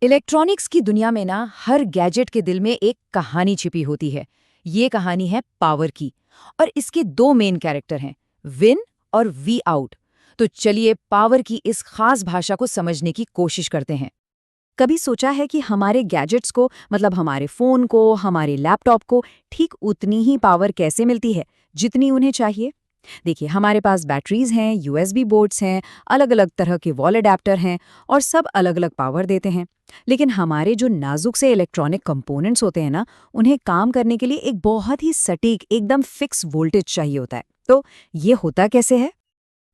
Electronics की दुनिया में ना हर गैजेट के दिल में एक कहानी छिपी होती है। ये कहानी है पावर की। और इसके दो मेन कैरेक्टर हैं, विन और वी आउट। तो चलिए पावर की इस खास भाषा को समझने की कोशिश करते हैं। कभी सोचा है कि हमारे गैजेट्स को, मतलब हमारे फोन को, हमारे लैपटॉप को ठीक उतनी ही पावर कैसे मिलती है जितनी उन्हें चाहिए? देखिए, हमारे पास बैटरीज हैं, यूएसबी बोर्ड्स हैं, अलग अलग तरह के वॉल अडेप्टर हैं और सब अलग अलग पावर देते हैं। लेकिन हमारे जो नाजुक से इलेक्ट्रॉनिक कंपोनेंट्स होते हैं ना, उन्हें काम करने के लिए एक बहुत ही सटीक, एकदम फिक्स वोल्टेज चाहिए होता है। तो ये होता कैसे है?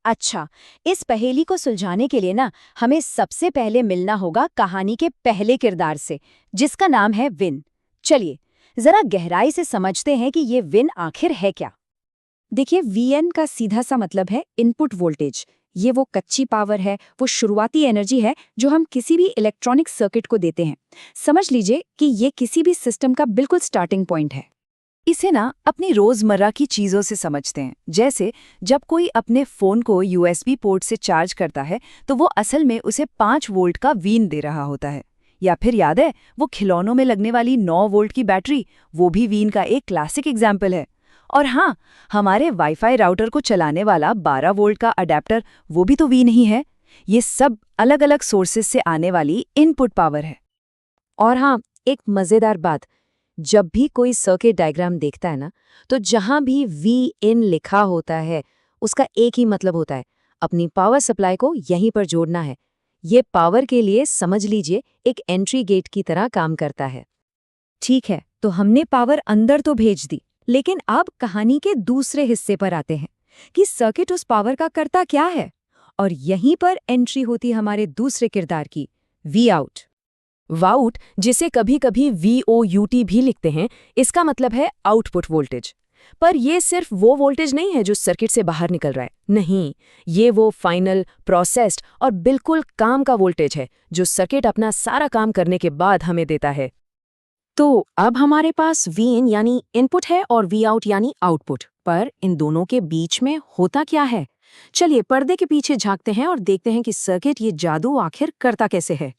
अच्छा, इस पहेली को सुलझाने के लिए ना हमें सबसे पहले मिलना होगा कहानी के पहले किरदार से, जिसका नाम है विन। चलिए जरा गहराई से समझते हैं कि ये विन आखिर है क्या। देखिए, वीएन का सीधा सा मतलब है इनपुट वोल्टेज। ये वो कच्ची पावर है, वो शुरुआती एनर्जी है जो हम किसी भी इलेक्ट्रॉनिक सर्किट को देते हैं। समझ लीजिए कि ये किसी भी सिस्टम का बिल्कुल स्टार्टिंग पॉइंट है। इसे ना अपनी रोजमर्रा की चीजों से समझते हैं। जैसे जब कोई अपने फोन को यूएसबी पोर्ट से चार्ज करता है तो वो असल में उसे 5 वोल्ट का वीन दे रहा होता है। या फिर याद है वो खिलौनों में लगने वाली 9 वोल्ट की बैटरी, वो भी वीन का एक क्लासिक एग्जाम्पल है। और हाँ, हमारे वाईफाई राउटर को चलाने वाला 12 वोल्ट का अडेप्टर, वो भी तो वीन ही है। ये सब अलग अलग सोर्सेस से आने वाली इनपुट पावर है। और हाँ, एक मजेदार बात, जब भी कोई सर्किट डायग्राम देखता है ना, तो जहां भी वी इन लिखा होता है उसका एक ही मतलब होता है, अपनी पावर सप्लाई को यहीं पर जोड़ना है। ये पावर के लिए समझ लीजिए एक एंट्री गेट की तरह काम करता है। ठीक है, तो हमने पावर अंदर तो भेज दी, लेकिन अब कहानी के दूसरे हिस्से पर आते हैं कि सर्किट उस पावर का करता क्या है। और यहीं पर एंट्री होती हमारे दूसरे किरदार की, वी आउट। वाउट, जिसे कभी कभी VOUT भी लिखते हैं, इसका मतलब है आउटपुट वोल्टेज। पर ये सिर्फ वो वोल्टेज नहीं है जो सर्किट से बाहर निकल रहा है। नहीं, ये वो फाइनल, प्रोसेस्ड और बिल्कुल काम का वोल्टेज है जो सर्किट अपना सारा काम करने के बाद हमें देता है। तो अब हमारे पास Vin यानी इनपुट है और Vout यानी आउटपुट, पर इन दोनों के बीच में होता क्या है? चलिए पर्दे के पीछे झांकते हैं और देखते हैं कि सर्किट ये जादू आखिर करता कैसे है।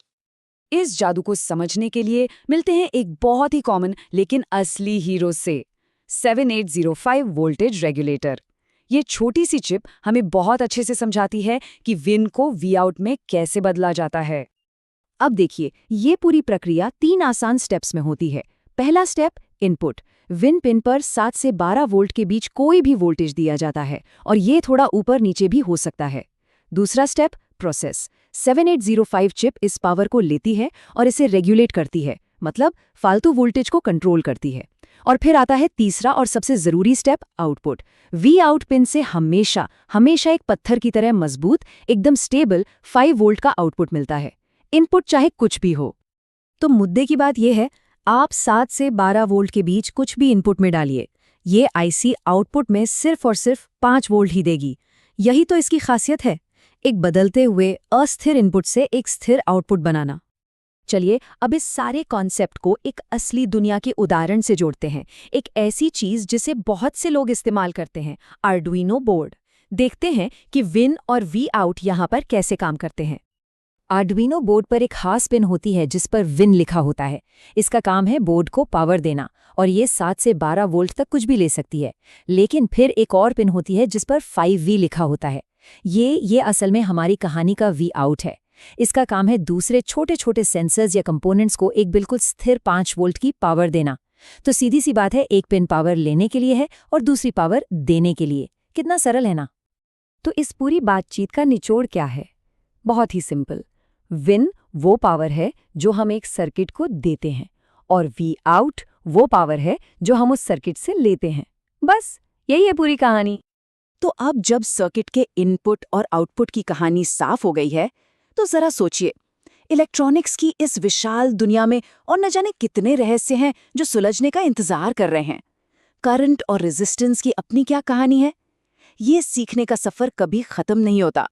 इस जादू को समझने के लिए मिलते हैं एक बहुत ही कॉमन लेकिन असली हीरो से, 7805 वोल्टेज रेगुलेटर। ये छोटी सी चिप हमें बहुत अच्छे से समझाती है कि विन को Vout में कैसे बदला जाता है। अब देखिए, ये पूरी प्रक्रिया 3 आसान स्टेप्स में होती है। पहला स्टेप, इनपुट। विन पिन पर 7 से 12 वोल्ट के बीच कोई भी वोल्टेज दिया जाता है और ये थोड़ा ऊपर नीचे भी हो सकता है। दूसरा स्टेप, प्रोसेस। 7805 चिप इस पावर को लेती है और इसे रेगुलेट करती है, मतलब फालतू वोल्टेज को कंट्रोल करती है। और फिर आता है तीसरा और सबसे जरूरी स्टेप, आउटपुट। वी आउट पिन से हमेशा हमेशा एक पत्थर की तरह मजबूत, एकदम स्टेबल 5 वोल्ट का आउटपुट मिलता है, इनपुट चाहे कुछ भी हो। तो मुद्दे की बात यह है, आप 7 से 12 वोल्ट के बीच कुछ भी इनपुट में डालिए, ये आईसी आउटपुट में सिर्फ और सिर्फ 5 वोल्ट ही देगी। यही तो इसकी खासियत है, एक बदलते हुए अस्थिर इनपुट से एक स्थिर आउटपुट बनाना। चलिए अब इस सारे कॉन्सेप्ट को एक असली दुनिया के उदाहरण से जोड़ते हैं, एक ऐसी चीज जिसे बहुत से लोग इस्तेमाल करते हैं, आर्डुइनो बोर्ड। देखते हैं कि विन और वी आउट यहाँ पर कैसे काम करते हैं। आर्डुइनो बोर्ड पर एक खास पिन होती है जिस पर विन लिखा होता है। इसका काम है बोर्ड को पावर देना, और ये 7 से 12 वोल्ट तक कुछ भी ले सकती है। लेकिन फिर एक और पिन होती है जिस पर 5V लिखा होता है। ये असल में हमारी कहानी का वी आउट है। इसका काम है दूसरे छोटे छोटे सेंसर्स या कंपोनेंट्स को एक बिल्कुल स्थिर 5 वोल्ट की पावर देना। तो सीधी सी बात है, एक पिन पावर लेने के लिए है और दूसरी पावर देने के लिए। कितना सरल है ना? तो इस पूरी बातचीत का निचोड़ क्या है? बहुत ही सिंपल। विन वो पावर है जो हम एक सर्किट को देते हैं, और वी आउट वो पावर है जो हम उस सर्किट से लेते हैं। बस यही है पूरी कहानी। तो अब जब सर्किट के इनपुट और आउटपुट की कहानी साफ हो गई है, तो जरा सोचिए, इलेक्ट्रॉनिक्स की इस विशाल दुनिया में और न जाने कितने रहस्य हैं जो सुलझने का इंतजार कर रहे हैं। करंट और रेजिस्टेंस की अपनी क्या कहानी है? ये सीखने का सफर कभी खत्म नहीं होता।